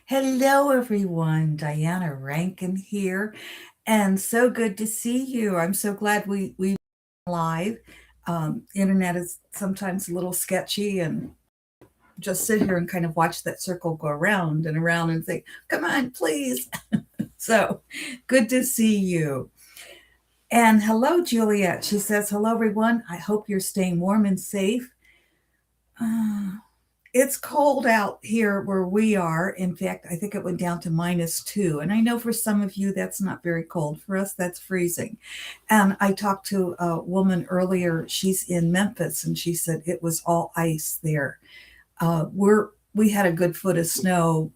Hello, everyone. Diana Rankin here, and so good to see you. I'm so glad we live. Internet is sometimes a little sketchy, and just sit here and kind of watch that circle go around and around and think, "Come on, please." So good to see you. And hello, Juliet. She says, "Hello, everyone. I hope you're staying warm and safe." Uh, It's cold out here where we are. In fact, I think it went down to -2. And I know for some of you that's not very cold. For us, that's freezing. And I talked to a woman earlier. She's in Memphis, and she said it was all ice there. We had a good foot of snow,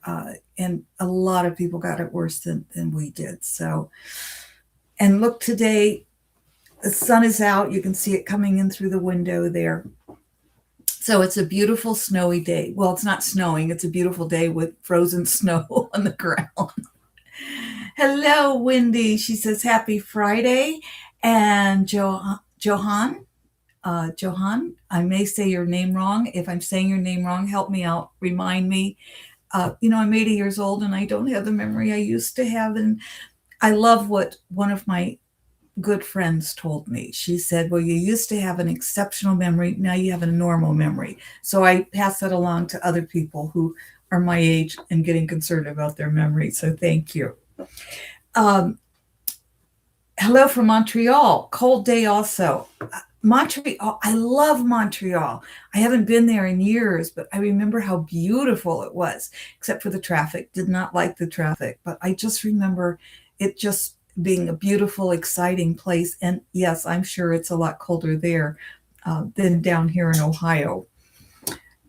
and a lot of people got it worse than we did. So, and look, today the sun is out. You can see it coming in through the window there. So it's a beautiful snowy day. Well, it's not snowing. It's a beautiful day with frozen snow on the ground. Hello, Wendy. She says, happy Friday. And Johan, I may say your name wrong. If I'm saying your name wrong, help me out. Remind me. I'm 80 years old and I don't have the memory I used to have. And I love what one of my good friends told me. She said, well, you used to have an exceptional memory. Now you have a normal memory. So I pass that along to other people who are my age and getting concerned about their memory. So thank you. Um, Hello from Montreal. Cold day also. Montreal, I love Montreal. I haven't been there in years, but I remember how beautiful it was, except for the traffic. Did not like the traffic, but I just remember it just being a beautiful, exciting place. And yes, I'm sure it's a lot colder there than down here in Ohio.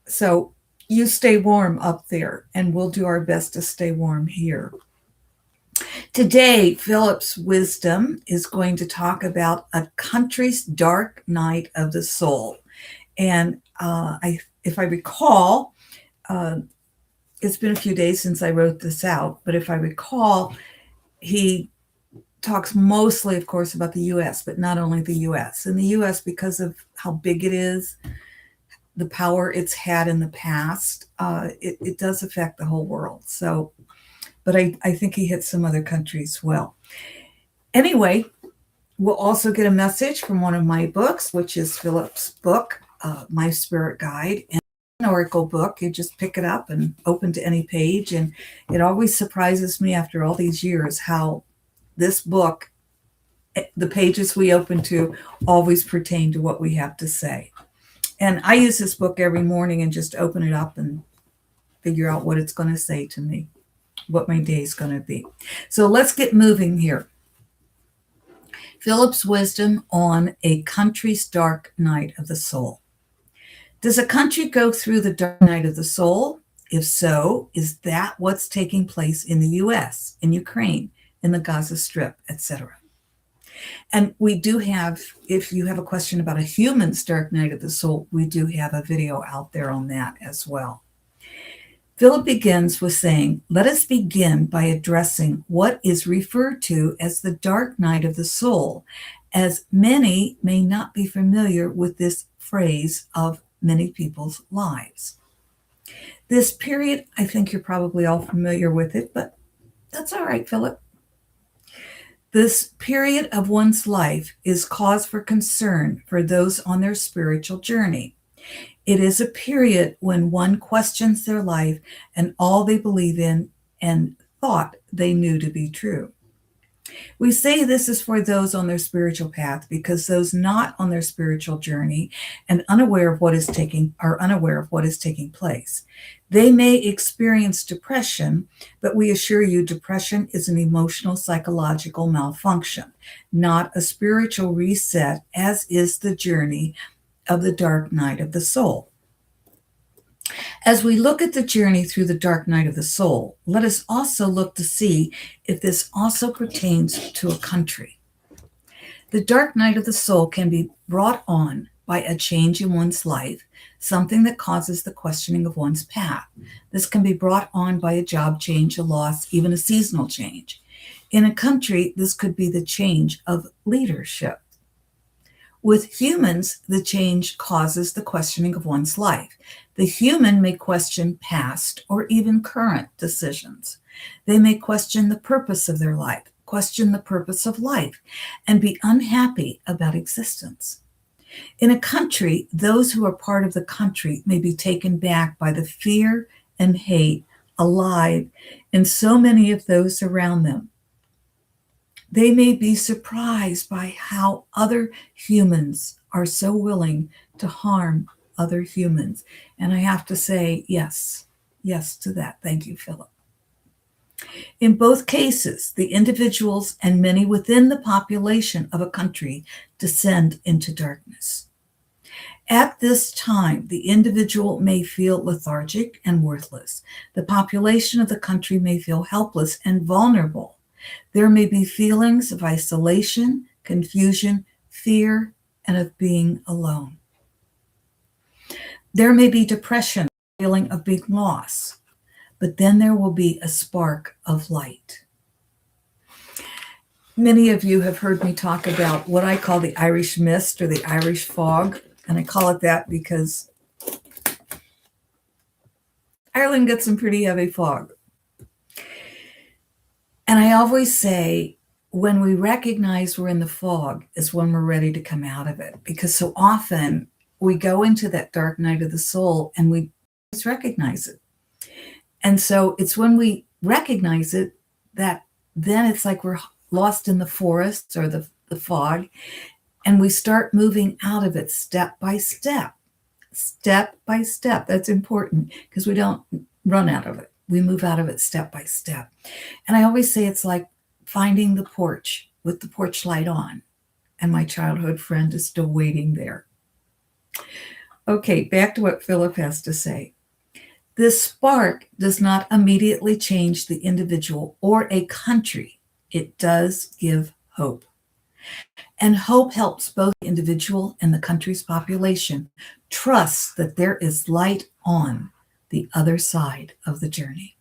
So you stay warm up there, and we'll do our best to stay warm here. Today, Phillip's wisdom is going to talk about a country's dark night of the soul. And if I recall, uh, it's been a few days since I wrote this out, but if I recall, he talks mostly, of course, about the U.S., but not only the U.S. In the U.S., because of how big it is, the power it's had in the past, it does affect the whole world. So, but I think he hits some other countries well. Anyway, we'll also get a message from one of my books, which is Phillip's book, My Spirit Guide. And an oracle book, you just pick it up and open to any page. And it always surprises me after all these years how this book, the pages we open to, always pertain to what we have to say. And I use this book every morning and just open it up and figure out what it's going to say to me, what my day is going to be. So let's get moving here. Phillip's wisdom on a country's dark night of the soul. Does a country go through the dark night of the soul? If so, is that what's taking place in the US, in Ukraine, in the Gaza Strip, etc.? And we do have, if you have a question about a human's dark night of the soul, we do have a video out there on that as well. Phillip begins with saying, let us begin by addressing what is referred to as the dark night of the soul, as many may not be familiar with this phrase of many people's lives. This period, I think you're probably all familiar with it, but that's all right, Phillip. This period of one's life is cause for concern for those on their spiritual journey. It is a period when one questions their life and all they believe in and thought they knew to be true. We say this is for those on their spiritual path because those not on their spiritual journey and unaware of what is taking place. They may experience depression, but we assure you depression is an emotional psychological malfunction, not a spiritual reset, as is the journey of the dark night of the soul. As we look at the journey through the dark night of the soul, let us also look to see if this also pertains to a country. The dark night of the soul can be brought on by a change in one's life, something that causes the questioning of one's path. This can be brought on by a job change, a loss, even a seasonal change. In a country, this could be the change of leadership. With humans, the change causes the questioning of one's life. The human may question past or even current decisions. They may question the purpose of their life, question the purpose of life, and be unhappy about existence. In a country, those who are part of the country may be taken back by the fear and hate alive in so many of those around them. They may be surprised by how other humans are so willing to harm other humans. And I have to say, yes, yes to that. Thank you, Philip. In both cases, the individuals and many within the population of a country descend into darkness. At this time, the individual may feel lethargic and worthless. The population of the country may feel helpless and vulnerable. There may be feelings of isolation, confusion, fear, and of being alone. There may be depression, feeling of being lost, but then there will be a spark of light. Many of you have heard me talk about what I call the Irish mist or the Irish fog, and I call it that because Ireland gets some pretty heavy fog. And I always say, when we recognize we're in the fog is when we're ready to come out of it, because so often we go into that dark night of the soul and we just recognize it. And so it's when we recognize it that then it's like we're lost in the forest or the fog, and we start moving out of it step by step. Step by step. That's important because we don't run out of it. We move out of it step by step. And I always say it's like finding the porch with the porch light on, and my childhood friend is still waiting there. Okay, back to what Philip has to say. This spark does not immediately change the individual or a country. It does give hope. And hope helps both the individual and the country's population trust that there is light on the other side of the journey.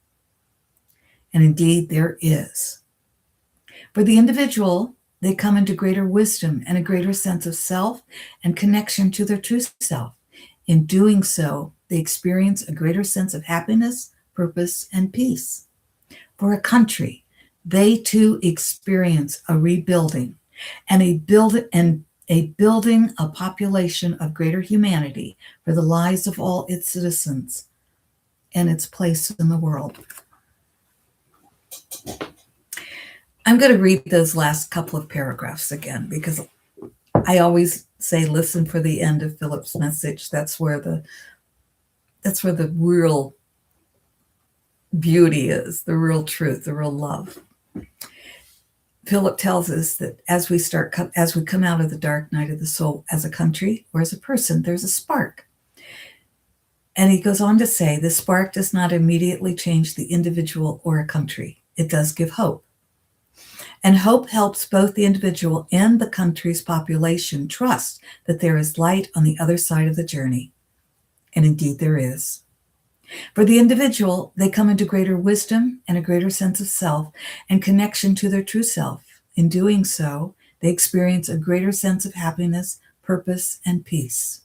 And indeed, there is. For the individual, they come into greater wisdom and a greater sense of self and connection to their true self. In doing so, they experience a greater sense of happiness, purpose, and peace. For a country, they too experience a rebuilding and a building a population of greater humanity for the lives of all its citizens and its place in the world. I'm going to read those last couple of paragraphs again because I always say listen for the end of Philip's message. That's where the real beauty is, the real truth, the real love. Philip tells us that as we come out of the dark night of the soul as a country or as a person, there's a spark. And he goes on to say, the spark does not immediately change the individual or a country. It does give hope. And hope helps both the individual and the country's population trust that there is light on the other side of the journey. And indeed there is. For the individual, they come into greater wisdom and a greater sense of self and connection to their true self. In doing so, they experience a greater sense of happiness, purpose, and peace.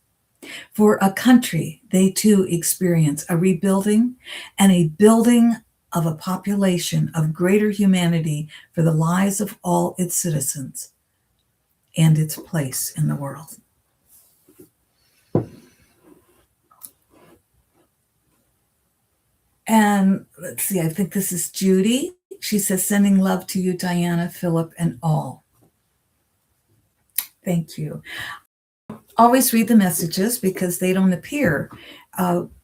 For a country, they too experience a rebuilding and a building of a population of greater humanity for the lives of all its citizens and its place in the world. And let's see, I think this is Judy. She says, sending love to you, Diana, Philip, and all. Thank you. Always read the messages because they don't appear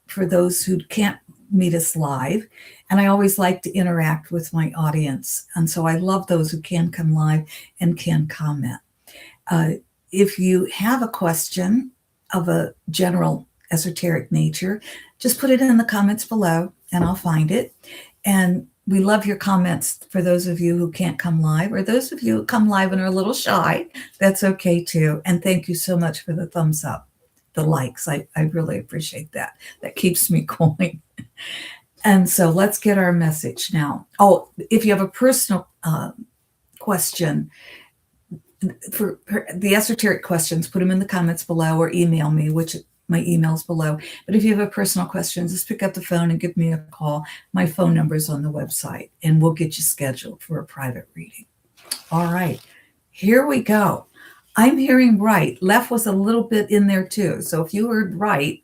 for those who can't meet us live. And I always like to interact with my audience. And so I love those who can come live and can comment. If you have a question of a general esoteric nature, just put it in the comments below and I'll find it. And we love your comments for those of you who can't come live, or those of you who come live and are a little shy. That's okay too. And thank you so much for the thumbs up, the likes. I really appreciate that. That keeps me going. And so let's get our message now. Oh, if you have a personal question, For the esoteric questions, put them in the comments below or email me, which my email's below. But if you have a personal question, just pick up the phone and give me a call. My phone number is on the website, and we'll get you scheduled for a private reading. All right, here we go. I'm hearing right. Left was a little bit in there too. So if you heard right,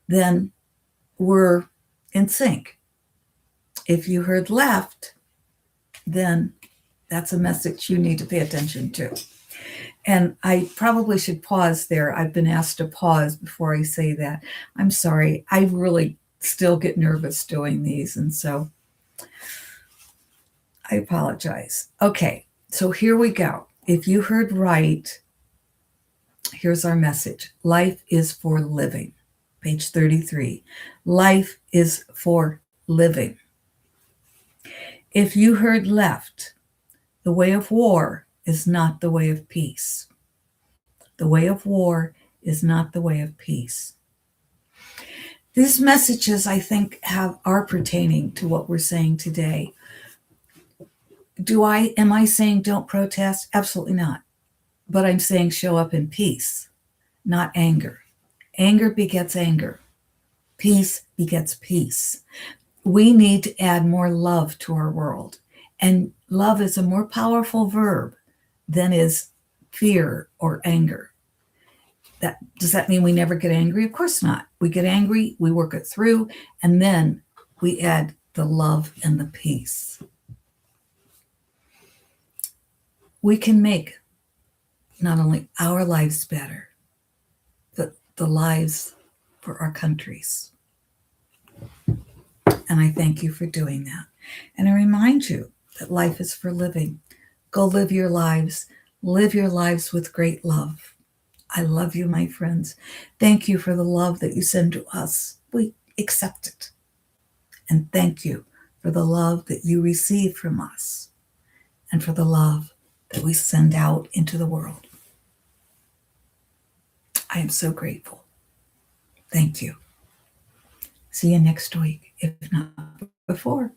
then we're in sync. If you heard left, then that's a message you need to pay attention to. And I probably should pause there. I've been asked to pause before I say that. I'm sorry. I really still get nervous doing these. And so I apologize. Okay, so here we go. If you heard right, here's our message. Life is for living. Page 33. Life is for living. If you heard left, the way of war is not the way of peace. The way of war is not the way of peace. These messages, I think, are pertaining to what we're saying today. Am I saying don't protest? Absolutely not. But I'm saying show up in peace, not anger. Anger begets anger. Peace begets peace. We need to add more love to our world. And love is a more powerful verb than is fear or anger. Does that mean we never get angry? Of course not. We get angry, we work it through, and then we add the love and the peace. We can make not only our lives better, but the lives for our countries. And I thank you for doing that. And I remind you that life is for living. Go live your lives. Live your lives with great love. I love you, my friends. Thank you for the love that you send to us. We accept it. And thank you for the love that you receive from us and for the love that we send out into the world. I am so grateful. Thank you. See you next week, if not before.